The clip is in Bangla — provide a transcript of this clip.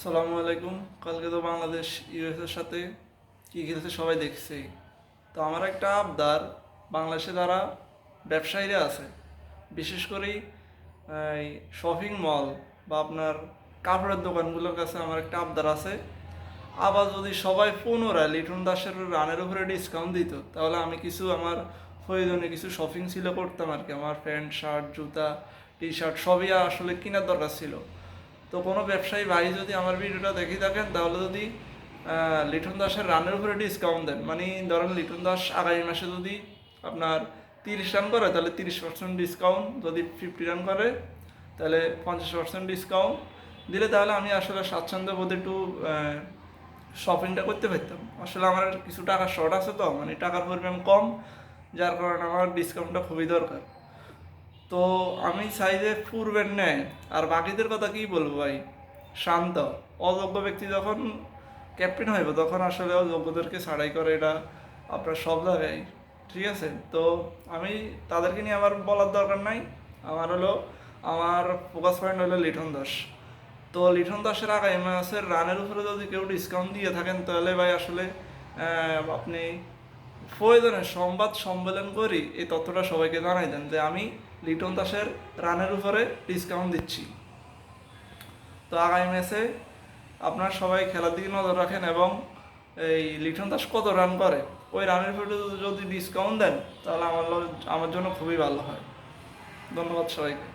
আসসালামু আলাইকুম। কালকে তো বাংলাদেশ ইউএসের সাথে কি খেলছে সবাই দেখছে। তো আমার একটা আবদার, বাংলাদেশে যারা ব্যবসায়ীরা আছে, বিশেষ করে এই শপিং মল বা আপনার কাপড়ের দোকানগুলোর কাছে আমার একটা আবদার আছে। আবার যদি সবাই পুনরায় লিটন দাসের রানের উপরে ডিসকাউন্ট দিত, তাহলে আমি কিছু আমার প্রয়োজনীয় কিছু শপিং ছিল করতাম আর কি। আমার প্যান্ট শার্ট জুতা টি শার্ট সবই আসলে কেনার দরকার ছিল। তো কোনো ব্যবসায়ী ভাই যদি আমার ভিডিওটা দেখে থাকেন, তাহলে যদি লিটন দাসের রানের উপরে ডিসকাউন্ট দেন, মানে ধরেন লিটন দাস আগামী মাসে যদি আপনার 30 রান করে তাহলে 30% ডিসকাউন্ট, যদি 50 রান করে তাহলে 50% ডিসকাউন্ট দিলে, তাহলে আমি আসলে স্বাচ্ছন্দ্য বোধ একটু শপিংটা করতে পারতাম। আসলে আমার কিছু টাকা শর্ট আছে, তো মানে টাকার পরিমাণ কম, যার কারণে আমার ডিসকাউন্টটা খুবই দরকার। তো আমি চাই যে পূর্বের ন্যায়, আর বাকিদের কথা কি বলবো ভাই, শান্ত অযোগ্য ব্যক্তি যখন ক্যাপ্টেন হইব তখন আসলে অযোগ্যদেরকে ছাড়াই করে, এটা আপনার সব জায়গায়। ঠিক আছে, তো আমি তাদেরকে নিয়ে আমার বলার দরকার নাই। আমার ফোকাস পয়েন্ট হলো লিটন দাস। তো লিটন দাসের আগামী ম্যাচের রানের উপরে যদি কেউ ডিসকাউন্ট দিয়ে থাকেন, তাহলে ভাই আসলে আপনি প্রয়োজনে সংবাদ সম্মেলন করি এই তথ্যটা সবাইকে জানাই দেন যে আমি লিটন দাসের রানের উপরে ডিসকাউন্ট দিচ্ছি। তো আগামী ম্যাচে আপনার সবাই খেলার দিকে নজর রাখেন, এবং এই লিটন দাস কত রান করে ওই রানের উপরে যদি ডিসকাউন্ট দেন, তাহলে আমার জন্য খুবই ভালো হয়। ধন্যবাদ সবাইকে।